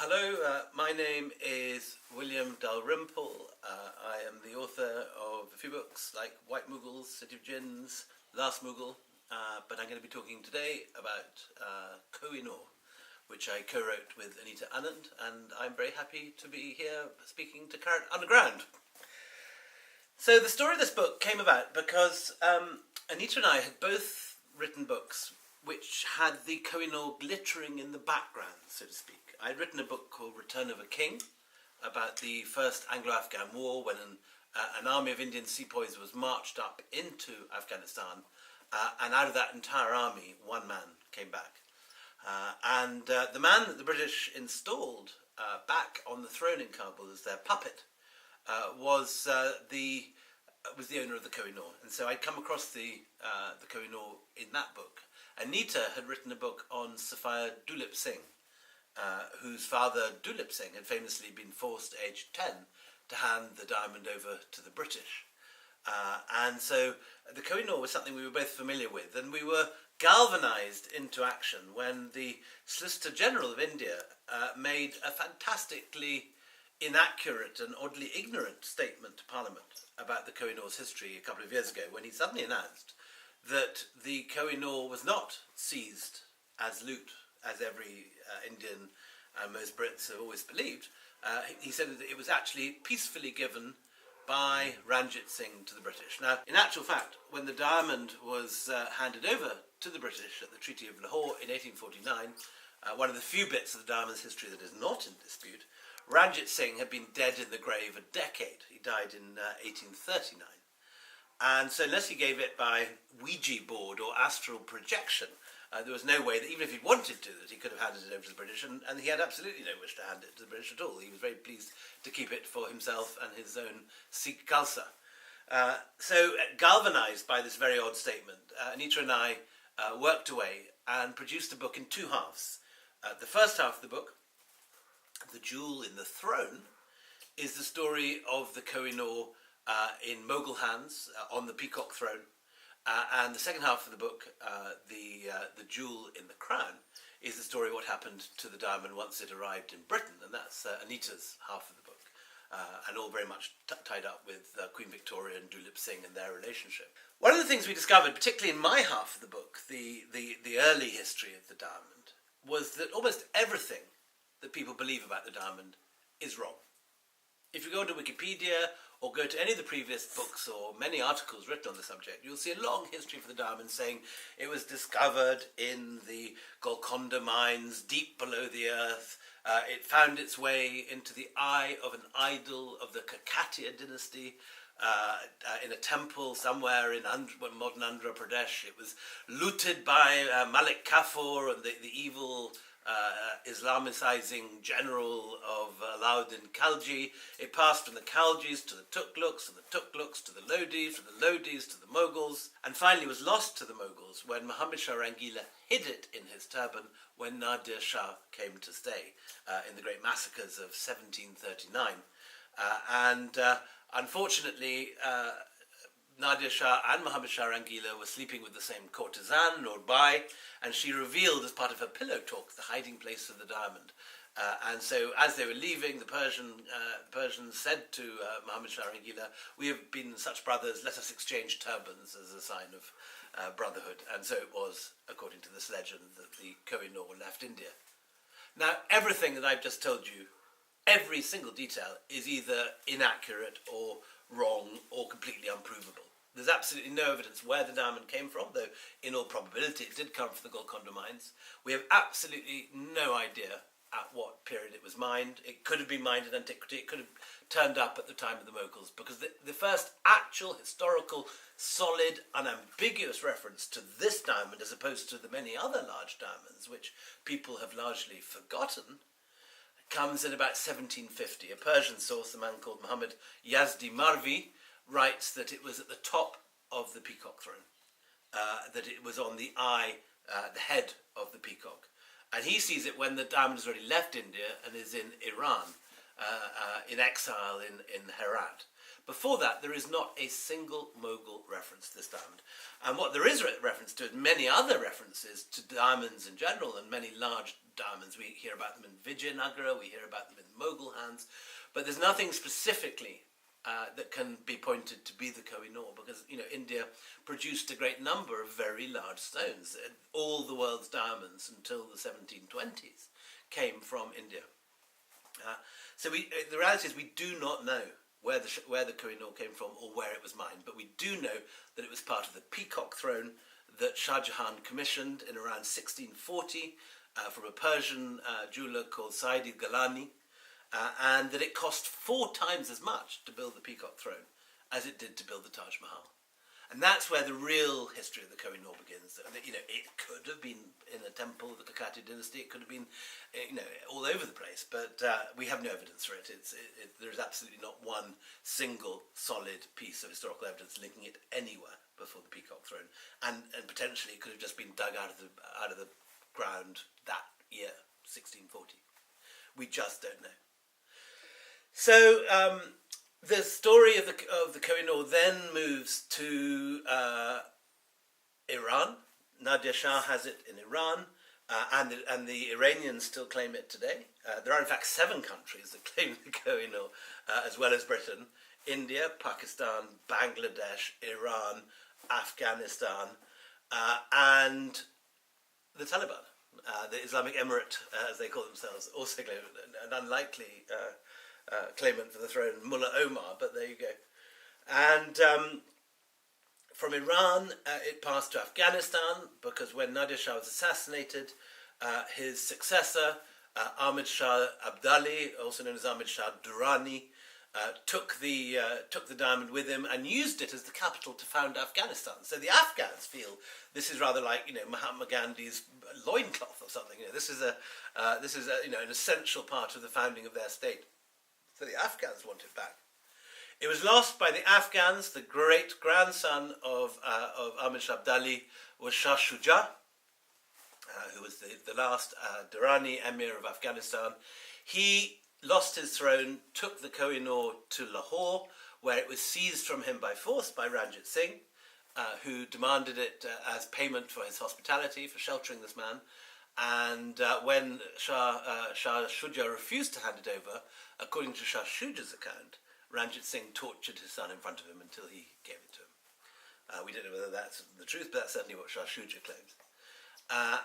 Hello, my name is William Dalrymple. I am the author of a few books like White Mughals, City of Jinns, Last Mughal, but I'm going to be talking today about Koh-i-Noor, which I co-wrote with Anita Anand, and I'm very happy to be here speaking to Current Underground. So the story of this book came about because Anita and I had both written books which had the Koh-i-Noor glittering in the background, so to speak. I'd written a book called Return of a King about the first Anglo-Afghan war when an army of Indian sepoys was marched up into Afghanistan, and out of that entire army, one man came back. And the man that the British installed back on the throne in Kabul as their puppet was the owner of the Koh-i-Noor. And so I'd come across the Koh-i-Noor in that book. Anita had written a book on Sophia Dulip Singh, whose father, Dulip Singh, had famously been forced, aged 10, to hand the diamond over to the British. And so the Koh-i-Noor was something we were both familiar with, and we were galvanised into action when the Solicitor General of India made a fantastically inaccurate and oddly ignorant statement to Parliament about the Koh-i-Noor's history a couple of years ago, when he suddenly announced that the Koh-i-Noor was not seized as loot, as every Indian and most Brits have always believed. He said that it was actually peacefully given by Ranjit Singh to the British. Now, in actual fact, when the diamond was handed over to the British at the Treaty of Lahore in 1849, one of the few bits of the diamond's history that is not in dispute, Ranjit Singh had been dead in the grave a decade. He died in 1839. And so unless he gave it by Ouija board or astral projection, there was no way that even if he wanted to, that he could have handed it over to the British, and he had absolutely no wish to hand it to the British at all. He was very pleased to keep it for himself and his own Sikh Khalsa. So galvanised by this very odd statement, Anita and I worked away and produced a book in two halves. The first half of the book, The Jewel in the Throne, is the story of the Koh-i-Noor in Mughal hands on the peacock throne. And the second half of the book, the Jewel in the Crown, is the story of what happened to the diamond once it arrived in Britain, and that's Anita's half of the book, and all very much tied up with Queen Victoria and Dulip Singh and their relationship. One of the things we discovered, particularly in my half of the book, the early history of the diamond, was that almost everything that people believe about the diamond is wrong. If you go to Wikipedia or go to any of the previous books or many articles written on the subject, you'll see a long history for the diamond saying it was discovered in the Golconda mines deep below the earth. It found its way into the eye of an idol of the Kakatiya dynasty in a temple somewhere in modern Andhra Pradesh. It was looted by Malik Kafur and the evil Islamicizing general of Alauddin Khalji. It passed from the Khaljis to the Tughlaqs, and the Tughlaqs to the Lodis, from the Lodis to the Mughals, and finally was lost to the Mughals when Muhammad Shah Rangila hid it in his turban when Nadir Shah came to stay in the great massacres of 1739. Unfortunately, Nadir Shah and Muhammad Shah Rangila were sleeping with the same courtesan, Nurbai, and she revealed as part of her pillow talk the hiding place of the diamond. And so as they were leaving, the Persians said to Muhammad Shah Rangila, "We have been such brothers, let us exchange turbans as a sign of brotherhood." And so it was, according to this legend, that the Koh-i-Noor left India. Now, everything that I've just told you, every single detail, is either inaccurate or wrong or completely unprovable. There's absolutely no evidence where the diamond came from, though in all probability it did come from the Golconda mines. We have absolutely no idea at what period it was mined. It could have been mined in antiquity. It could have turned up at the time of the Mughals, because the first actual historical, solid, unambiguous reference to this diamond, as opposed to the many other large diamonds, which people have largely forgotten, comes in about 1750. A Persian source, a man called Muhammad Yazdi Marvi, writes that it was at the top of the peacock throne, that it was on the eye, the head of the peacock. And he sees it when the diamond has already left India and is in Iran, in exile in Herat. Before that, there is not a single Mughal reference to this diamond. And what there is reference to is many other references to diamonds in general, and many large diamonds. We hear about them in Vijayanagara, we hear about them in Mughal hands, but there's nothing specifically that can be pointed to be the Koh-i-Noor, because India produced a great number of very large stones. All the world's diamonds until the 1720s came from India. So the reality is we do not know where the Koh-i-Noor came from or where it was mined, but we do know that it was part of the Peacock Throne that Shah Jahan commissioned in around 1640 from a Persian jeweler called Saidi Galani, and that it cost 4 times as much to build the Peacock Throne as it did to build the Taj Mahal. And that's where the real history of the Koh-i-Noor begins. It could have been in a temple of the Kakatiya dynasty. It could have been, all over the place. But we have no evidence for it. There's absolutely not one single solid piece of historical evidence linking it anywhere before the Peacock Throne. And potentially it could have just been dug out of the ground that year, 1640. We just don't know. So the story of the Koh-i-Noor then moves to Iran. Nadia Shah has it in Iran, and the Iranians still claim it today. There are in fact 7 countries that claim the Koh-i-Noor, as well as Britain: India, Pakistan, Bangladesh, Iran, Afghanistan, and the Taliban. The Islamic Emirate, as they call themselves, also claim it, an unlikely claimant for the throne, Mullah Omar, but there you go. And from Iran, it passed to Afghanistan, because when Nadir Shah was assassinated, his successor, Ahmad Shah Abdali, also known as Ahmad Shah Durrani, took the diamond with him and used it as the capital to found Afghanistan. So the Afghans feel this is rather like Mahatma Gandhi's loincloth or something. This is an essential part of the founding of their state. So the Afghans want it back. It was lost by the Afghans. The great grandson of Ahmad Shah Abdali was Shah Shuja, who was the last Durrani emir of Afghanistan. He lost his throne, took the Koh-i-Noor to Lahore, where it was seized from him by force by Ranjit Singh, who demanded it as payment for his hospitality, for sheltering this man. And when Shah Shuja refused to hand it over, according to Shah Shuja's account, Ranjit Singh tortured his son in front of him until he gave it to him. We don't know whether that's the truth, but that's certainly what Shah Shuja claims.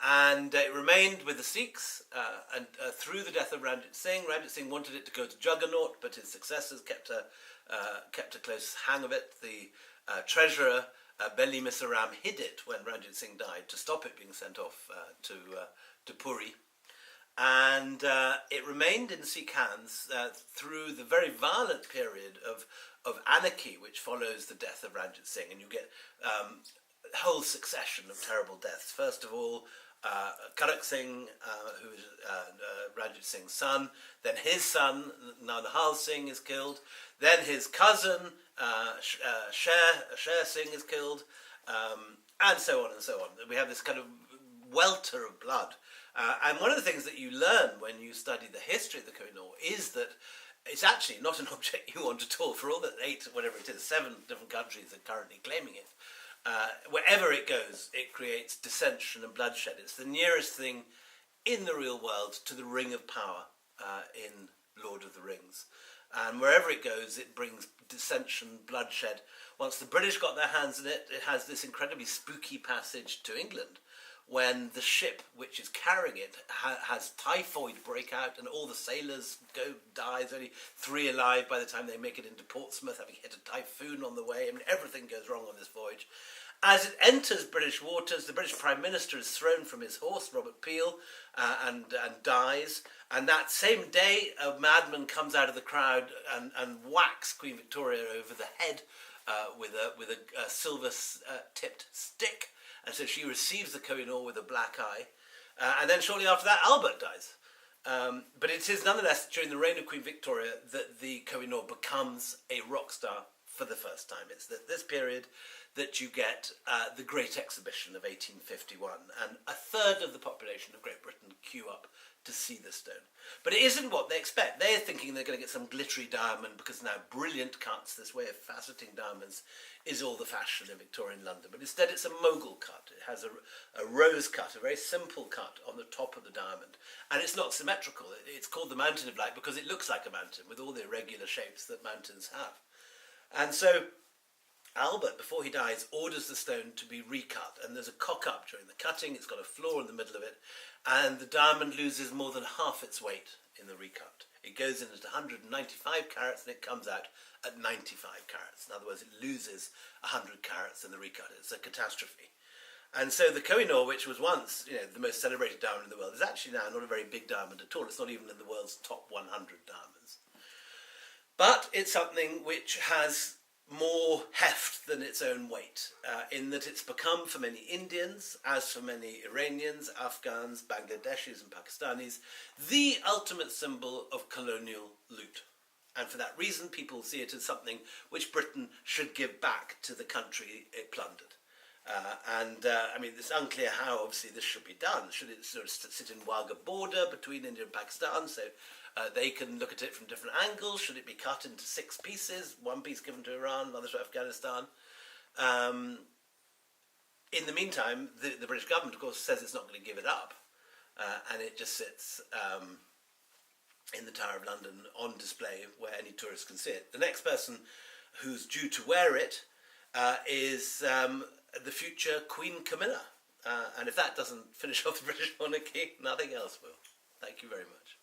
And it remained with the Sikhs, and through the death of Ranjit Singh wanted it to go to Juggernaut, but his successors kept a close hang of it. The treasurer, Beli Misaram, hid it when Ranjit Singh died to stop it being sent off to Puri. And it remained in Sikh hands through the very violent period of anarchy which follows the death of Ranjit Singh. And you get a whole succession of terrible deaths. First of all, Karak Singh, who is Ranjit Singh's son. Then his son, Nanahal Singh, is killed. Then his cousin, Sher Singh, is killed. And so on and so on. We have this kind of welter of blood. And one of the things that you learn when you study the history of the Koh-i-Noor is that it's actually not an object you want at all. For all that 7 different countries are currently claiming it, wherever it goes, it creates dissension and bloodshed. It's the nearest thing in the real world to the Ring of Power in Lord of the Rings. And wherever it goes, it brings dissension, bloodshed. Once the British got their hands on it, it has this incredibly spooky passage to England, when the ship which is carrying it has typhoid break out and all the sailors die. There's only 3 alive by the time they make it into Portsmouth, having hit a typhoon on the way. I mean, everything goes wrong on this voyage. As it enters British waters, the British Prime Minister is thrown from his horse, Robert Peel, and dies. And that same day, a madman comes out of the crowd and whacks Queen Victoria over the head with a silver-tipped stick. And so she receives the Koh-i-Noor with a black eye. And then shortly after that, Albert dies. But it is nonetheless during the reign of Queen Victoria that the Koh-i-Noor becomes a rock star for the first time. It's this period that you get the Great Exhibition of 1851, and a third of the population of Great Britain queue up to see the stone. But it isn't what they expect. They're thinking they're going to get some glittery diamond because now brilliant cuts, this way of faceting diamonds, is all the fashion in Victorian London. But instead it's a mogul cut. It has a rose cut, a very simple cut on the top of the diamond. And it's not symmetrical. It's called the Mountain of Light because it looks like a mountain with all the irregular shapes that mountains have. And so Albert, before he dies, orders the stone to be recut, and there's a cock-up during the cutting. It's got a flaw in the middle of it, and the diamond loses more than half its weight in the recut. It goes in at 195 carats, and it comes out at 95 carats. In other words, it loses 100 carats in the recut. It's a catastrophe. And so the Koh-i-Noor, which was once, the most celebrated diamond in the world, is actually now not a very big diamond at all. It's not even in the world's top 100 diamonds. But it's something which has more heft than its own weight, in that it's become for many Indians, as for many Iranians, Afghans, Bangladeshis and Pakistanis, the ultimate symbol of colonial loot. And for that reason, people see it as something which Britain should give back to the country it plundered. It's unclear how, obviously, this should be done. Should it sort of sit in Wagah border between India and Pakistan, so they can look at it from different angles? Should it be cut into 6 pieces, one piece given to Iran, another to Afghanistan? In the meantime, the British government, of course, says it's not going to give it up, and it just sits in the Tower of London on display where any tourist can see it. The next person who's due to wear it is the future Queen Camilla. And if that doesn't finish off the British monarchy, nothing else will. Thank you very much.